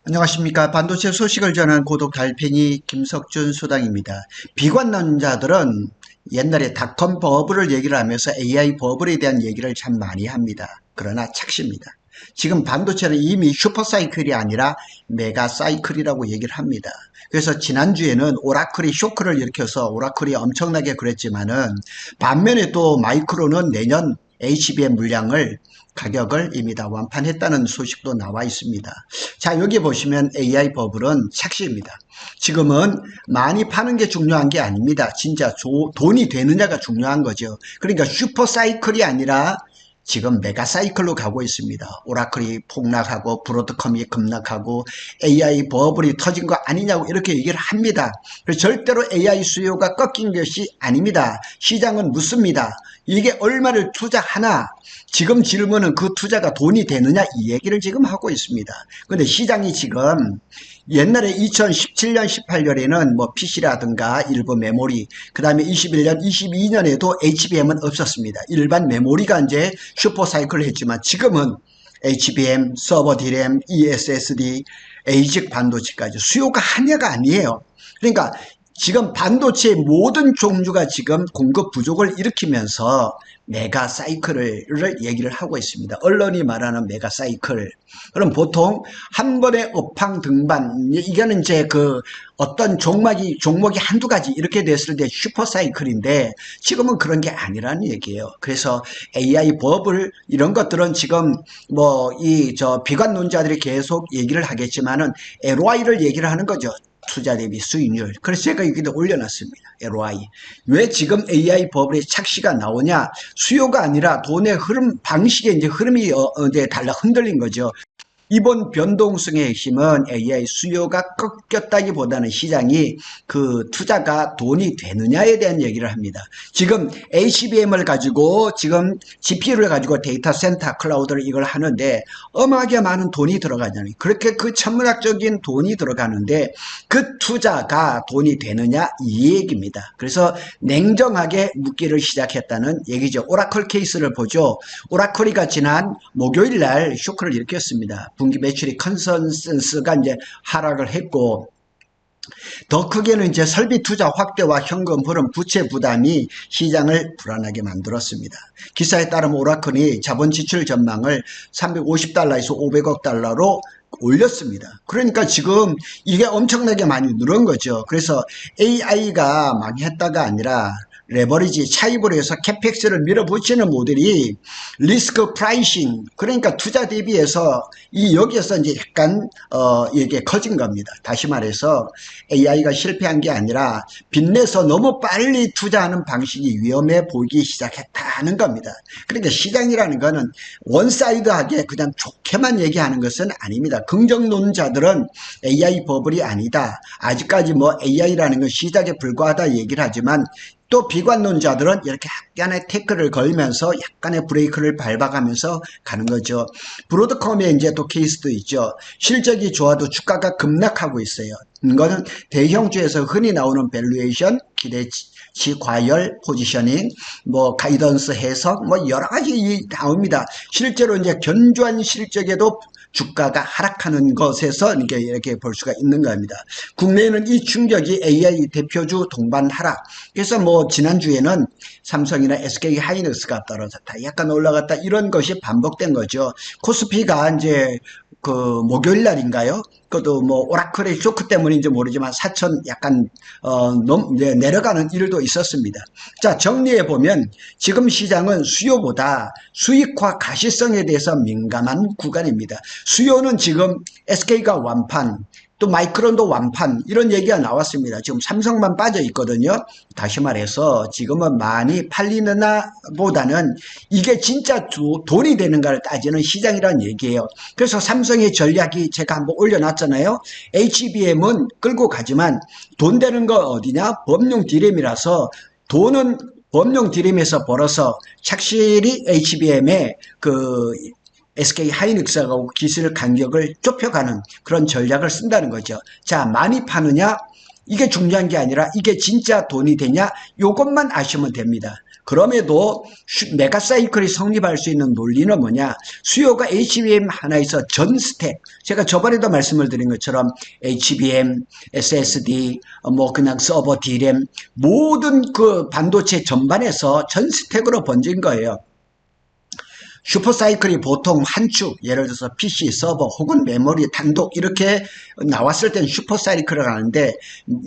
안녕하십니까. 반도체 소식을 전한 고독 달팽이 김석준 소장입니다. 비관론자들은 옛날에 닷컴 버블을 얘기를 하면서 AI 버블에 대한 얘기를 참 많이 합니다. 그러나 착시입니다. 지금 반도체는 이미 슈퍼사이클이 아니라 메가사이클이라고 얘기를 합니다. 그래서 지난주에는 오라클이 쇼크를 일으켜서 오라클이 엄청나게 그랬지만은 반면에 또 마이크론은 내년 HBM 물량을 가격을 이미 다 완판했다는 소식도 나와 있습니다. 자, 여기 보시면 AI 버블은 착시입니다. 지금은 많이 파는 게 중요한 게 아닙니다. 진짜 돈이 되느냐가 중요한 거죠. 그러니까 슈퍼사이클이 아니라 지금 메가사이클로 가고 있습니다. 오라클이 폭락하고 브로드컴이 급락하고 AI 버블이 터진 거 아니냐고 이렇게 얘기를 합니다. 그래서 절대로 AI 수요가 꺾인 것이 아닙니다. 시장은 묻습니다. 이게 얼마를 투자하나? 지금 질문은 그 투자가 돈이 되느냐 이 얘기를 지금 하고 있습니다. 근데 시장이 지금 옛날에 2017년 18년에는 뭐 PC라든가 일부 메모리, 그 다음에 21년 22년에도 HBM은 없었습니다. 일반 메모리가 이제 슈퍼사이클을 했지만 지금은 HBM, 서버 D램, ESSD, ASIC 반도체까지 수요가 한해가 아니에요. 그러니까 지금 반도체의 모든 종류가 지금 공급 부족을 일으키면서 메가사이클을 얘기를 하고 있습니다. 언론이 말하는 메가사이클. 그럼 보통 한 번에 업황 등반, 이거는 이제 그 어떤 종목이 한두 가지 이렇게 됐을 때 슈퍼사이클인데 지금은 그런 게 아니라는 얘기예요. 그래서 AI 버블 이런 것들은 지금 뭐 비관론자들이 계속 얘기를 하겠지만은 LOI를 얘기를 하는 거죠. 투자 대비 수익률. 그래서 제가 여기다 올려놨습니다. LOI. 왜 지금 AI 버블의 착시가 나오냐? 수요가 아니라 돈의 흐름, 방식의 이제 흐름이 이제 달라 흔들린 거죠. 이번 변동성의 핵심은 AI 수요가 꺾였다기보다는 시장이 그 투자가 돈이 되느냐에 대한 얘기를 합니다. 지금 HBM을 가지고 지금 GPU를 가지고 데이터 센터 클라우드를 이걸 하는데 어마하게 많은 돈이 들어가잖아요. 그렇게 그 천문학적인 돈이 들어가는데 그 투자가 돈이 되느냐 이 얘기입니다. 그래서 냉정하게 묻기를 시작했다는 얘기죠. 오라클 케이스를 보죠. 오라클이가 지난 목요일 날 쇼크를 일으켰습니다. 분기 매출이 컨센서스가 이제 하락을 했고 더 크게는 이제 설비 투자 확대와 현금 흐름 부채 부담이 시장을 불안하게 만들었습니다. 기사에 따르면 오라클이 자본 지출 전망을 350달러에서 500억 달러로 올렸습니다. 그러니까 지금 이게 엄청나게 많이 늘은 거죠. 그래서 AI가 망했다가 아니라 레버리지 차입을 해서 캐펙스를 밀어붙이는 모델이 리스크 프라이싱, 그러니까 투자 대비해서 여기에서 이제 약간 이게 커진 겁니다. 다시 말해서 AI가 실패한 게 아니라 빚내서 너무 빨리 투자하는 방식이 위험해 보이기 시작했다는 겁니다. 그러니까 시장이라는 거는 원사이드하게 그냥 좋게만 얘기하는 것은 아닙니다. 긍정론자들은 AI 버블이 아니다. 아직까지 뭐 AI라는 건 시작에 불과하다 얘기를 하지만 또 비관론자들은 이렇게 약간의 태클을 걸면서 약간의 브레이크를 밟아가면서 가는 거죠. 브로드컴의 이제 또 케이스도 있죠. 실적이 좋아도 주가가 급락하고 있어요. 이거는 대형주에서 흔히 나오는 밸류에이션, 기대치 과열, 포지셔닝, 뭐 가이던스 해석, 뭐 여러 가지 나옵니다. 실제로 이제 견조한 실적에도 주가가 하락하는 것에서 이렇게 볼 수가 있는 겁니다. 국내에는 이 충격이 AI 대표주 동반 하락. 그래서 뭐 지난주에는 삼성이나 SK 하이닉스가 떨어졌다, 약간 올라갔다, 이런 것이 반복된 거죠. 코스피가 이제 그 목요일 날인가요? 그것도 뭐 오라클의 쇼크 때문인지 모르지만 4천 약간 내려가는 일도 있었습니다. 자, 정리해 보면 지금 시장은 수요보다 수익화 가시성에 대해서 민감한 구간입니다. 수요는 지금 SK가 완판, 또 마이크론도 완판, 이런 얘기가 나왔습니다. 지금 삼성만 빠져 있거든요. 다시 말해서 지금은 많이 팔리느냐 보다는 이게 진짜 돈이 되는가를 따지는 시장이라는 얘기예요. 그래서 삼성의 전략이 제가 한번 올려놨잖아요. HBM은 끌고 가지만 돈 되는 거 어디냐? 범용 D램이라서 돈은 범용 D램에서 벌어서 착실히 HBM에 SK 하이닉스하고 기술 간격을 좁혀가는 그런 전략을 쓴다는 거죠. 자, 많이 파느냐? 이게 중요한 게 아니라 이게 진짜 돈이 되냐? 요것만 아시면 됩니다. 그럼에도 메가사이클이 성립할 수 있는 논리는 뭐냐? 수요가 HBM 하나에서 전 스택, 제가 저번에도 말씀을 드린 것처럼 HBM, SSD, 뭐 그냥 서버 D램, 모든 그 반도체 전반에서 전 스택으로 번진 거예요. 슈퍼사이클이 보통 한 축, 예를 들어서 PC, 서버 혹은 메모리 단독 이렇게 나왔을 땐 슈퍼사이클을 하는데,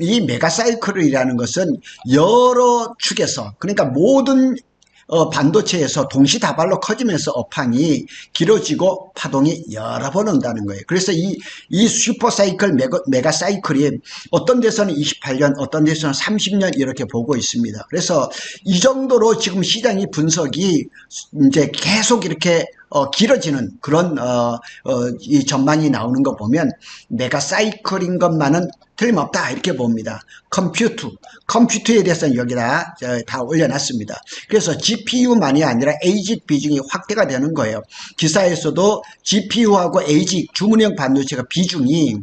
이 메가사이클이라는 것은 여러 축에서, 그러니까 모든 반도체에서 동시다발로 커지면서 업황이 길어지고 파동이 여러 번 온다는 거예요. 그래서 이 슈퍼사이클, 메가사이클이 어떤 데서는 28년, 어떤 데서는 30년 이렇게 보고 있습니다. 그래서 이 정도로 지금 시장이 분석이 이제 계속 이렇게 길어지는 그런 이 전망이 나오는 거 보면 메가사이클인 것만은 틀림없다 이렇게 봅니다. 컴퓨터에 대해서는 여기다 다 올려놨습니다. 그래서 GPU만이 아니라 ASIC 비중이 확대가 되는 거예요. 기사에서도 GPU하고 ASIC 주문형 반도체가 비중이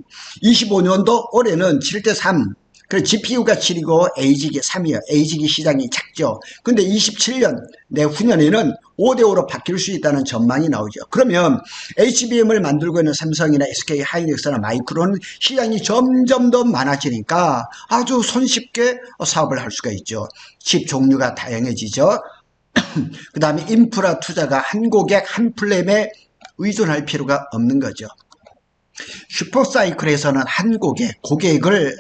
25년도 올해는 7대3, 그래서 GPU가 7이고 ASIC이 3이에요. ASIC 시장이 작죠. 근데 27년 내후년에는 5대5로 바뀔 수 있다는 전망이 나오죠. 그러면 HBM을 만들고 있는 삼성이나 SK 하이닉스나 마이크론 시장이 점점 더 많아지니까 아주 손쉽게 사업을 할 수가 있죠. 칩 종류가 다양해지죠. 그 다음에 인프라 투자가 한 고객 한 플랫에 의존할 필요가 없는 거죠. 슈퍼사이클에서는 한 고객을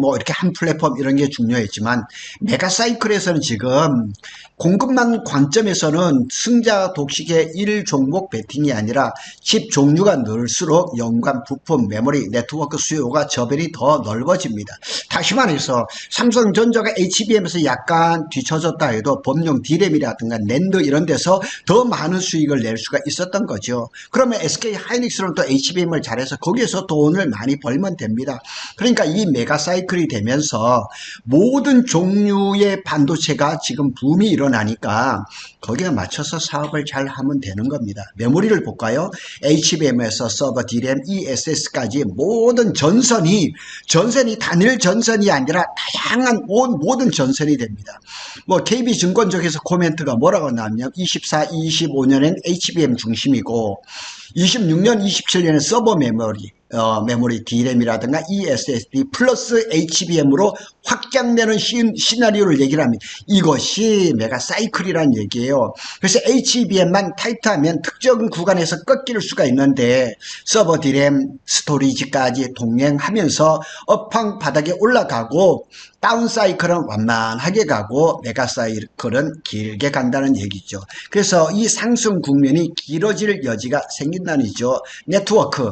뭐 이렇게 한 플랫폼 이런 게 중요했지만, 메가사이클에서는 지금 공급망 관점에서는 승자 독식의 1종목 배팅이 아니라 칩 종류가 늘수록 연관 부품, 메모리, 네트워크 수요가 저변이 더 넓어집니다. 다시 말해서 삼성전자가 HBM에서 약간 뒤처졌다 해도 범용 D램이라든가 낸드 이런 데서 더 많은 수익을 낼 수가 있었던 거죠. 그러면 SK 하이닉스는 또 HBM을 잘해서 거기에서 돈을 많이 벌면 됩니다. 그러니까 이 메가사이클이 되면서 모든 종류의 반도체가 지금 붐이 일어나니까 거기에 맞춰서 사업을 잘 하면 되는 겁니다. 메모리를 볼까요? HBM에서 서버, D램, ESS까지 모든 전선이 단일 전선이 아니라 다양한 모든 전선이 됩니다. 뭐 KB증권 쪽에서 코멘트가 뭐라고 나왔냐면 24, 25년엔 HBM 중심이고 26년, 27년에 서버 메모리 D램이라든가 ESSD 플러스 HBM으로 확장되는 시나리오를 얘기를 합니다. 이것이 메가사이클이라는 얘기예요. 그래서 HBM만 타이트하면 특정 구간에서 꺾일 수가 있는데 서버 D램, 스토리지까지 동행하면서 업황 바닥에 올라가고 다운사이클은 완만하게 가고 메가사이클은 길게 간다는 얘기죠. 그래서 이 상승 국면이 길어질 여지가 생긴다는 얘기죠. 네트워크,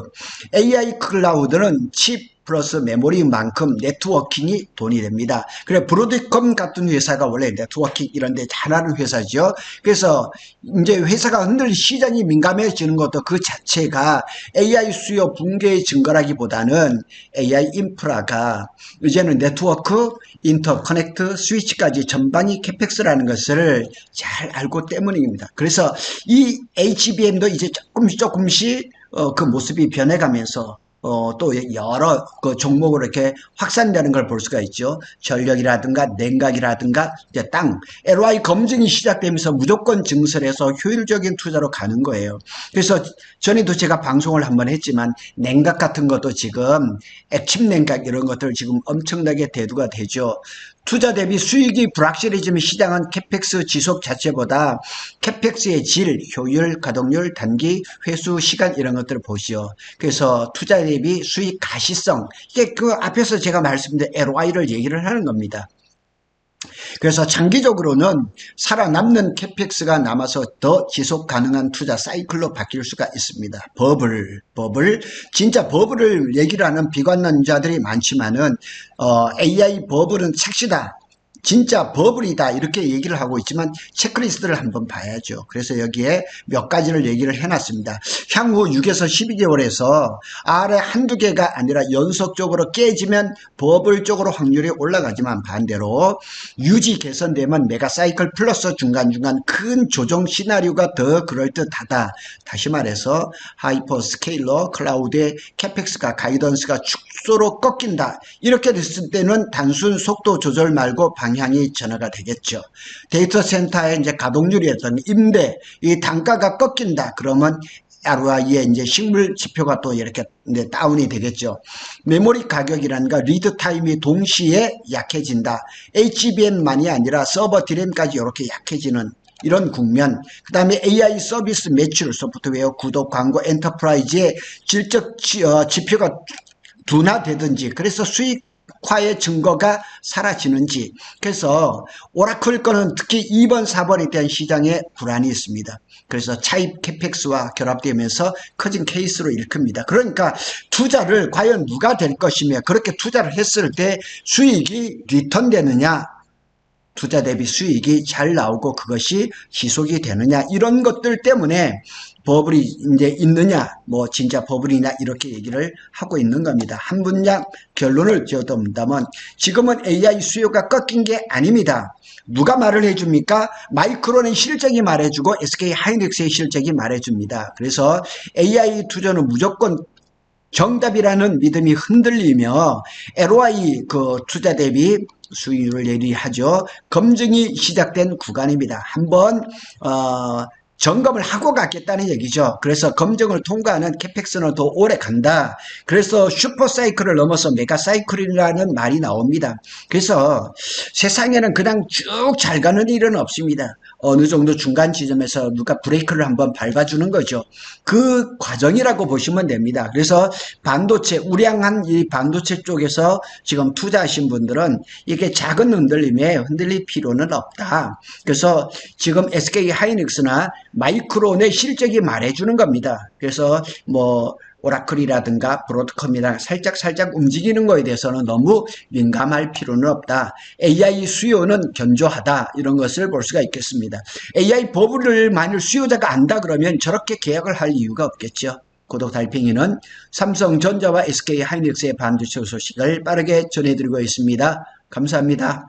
AI 클라우드는 칩 플러스 메모리만큼 네트워킹이 돈이 됩니다. 그래 브로드컴 같은 회사가 원래 네트워킹 이런 데 잘하는 회사죠. 그래서 이제 회사가 흔들리 시장이 민감해지는 것도 그 자체가 AI 수요 붕괴의 증거라기보다는 AI 인프라가 이제는 네트워크, 인터커넥트, 스위치까지 전반이 캐펙스라는 것을 잘 알고 때문입니다. 그래서 이 HBM도 이제 조금씩 그 모습이 변해가면서 또 여러 그 종목으로 이렇게 확산되는 걸 볼 수가 있죠. 전력이라든가 냉각이라든가 이제 땅, LY 검증이 시작되면서 무조건 증설해서 효율적인 투자로 가는 거예요. 그래서 전에도 제가 방송을 한번 했지만 냉각 같은 것도 지금 액침 냉각 이런 것들 지금 엄청나게 대두가 되죠. 투자 대비 수익이 불확실해지면 시장은 캐펙스 지속 자체보다 캐펙스의 질, 효율, 가동률, 단기, 회수, 시간 이런 것들을 보시죠. 그래서 투자 대비 수익 가시성, 이게 그 앞에서 제가 말씀드린 ROI를 얘기를 하는 겁니다. 그래서 장기적으로는 살아남는 캐펙스가 남아서 더 지속 가능한 투자 사이클로 바뀔 수가 있습니다. 진짜 버블을 얘기를 하는 비관론자들이 많지만은 AI 버블은 착시다. 진짜 버블이다 이렇게 얘기를 하고 있지만 체크리스트를 한번 봐야죠. 그래서 여기에 몇 가지를 얘기를 해놨습니다. 향후 6에서 12개월에서 아래 한두 개가 아니라 연속적으로 깨지면 버블 쪽으로 확률이 올라가지만 반대로 유지 개선되면 메가사이클 플러스 중간중간 큰 조정 시나리오가 더 그럴듯하다. 다시 말해서 하이퍼스케일러 클라우드의 캐펙스가 가이던스가 축소로 꺾인다. 이렇게 됐을 때는 단순 속도 조절 말고 방향이 전환가 되겠죠. 데이터 센터의 이제 가동률이었던 임대, 이 단가가 꺾인다. 그러면 ROI의 이제 식물 지표가 또 이렇게 이제 다운이 되겠죠. 메모리 가격이란가 리드 타임이 동시에 약해진다. HBM만이 아니라 서버 디램까지 이렇게 약해지는 이런 국면, 그 다음에 AI 서비스 매출, 소프트웨어, 구독, 광고, 엔터프라이즈의 질적 지표가 둔화되든지, 그래서 수익화의 증거가 사라지는지, 그래서 오라클 거는 특히 2번, 4번에 대한 시장에 불안이 있습니다. 그래서 차입 캐펙스와 결합되면서 커진 케이스로 일컫니다. 그러니까 투자를 과연 누가 될 것이며, 그렇게 투자를 했을 때 수익이 리턴되느냐, 투자 대비 수익이 잘 나오고 그것이 지속이 되느냐, 이런 것들 때문에 버블이 이제 있느냐, 뭐 진짜 버블이냐, 이렇게 얘기를 하고 있는 겁니다. 한 문장 결론을 지어본다면 지금은 AI 수요가 꺾인 게 아닙니다. 누가 말을 해줍니까? 마이크론의 실적이 말해주고 SK 하이닉스의 실적이 말해줍니다. 그래서 AI 투자는 무조건 정답이라는 믿음이 흔들리며 ROI 그 투자 대비 수익률을 예리하죠. 검증이 시작된 구간입니다. 한번 점검을 하고 갔겠다는 얘기죠. 그래서 검증을 통과하는 캐펙스는 더 오래 간다. 그래서 슈퍼사이클을 넘어서 메가사이클이라는 말이 나옵니다. 그래서 세상에는 그냥 쭉 잘 가는 일은 없습니다. 어느 정도 중간 지점에서 누가 브레이크를 한번 밟아주는 거죠. 그 과정이라고 보시면 됩니다. 그래서 반도체, 우량한 이 반도체 쪽에서 지금 투자하신 분들은 이게 작은 흔들림에 흔들릴 필요는 없다. 그래서 지금 SK 하이닉스나 마이크론의 실적이 말해주는 겁니다. 그래서 뭐 오라클이라든가 브로드컴이나 살짝 움직이는 거에 대해서는 너무 민감할 필요는 없다. AI 수요는 견조하다. 이런 것을 볼 수가 있겠습니다. AI 버블을 만일 수요자가 안다 그러면 저렇게 계약을 할 이유가 없겠죠. 구독 달팽이는 삼성전자와 SK 하이닉스의 반도체 소식을 빠르게 전해드리고 있습니다. 감사합니다.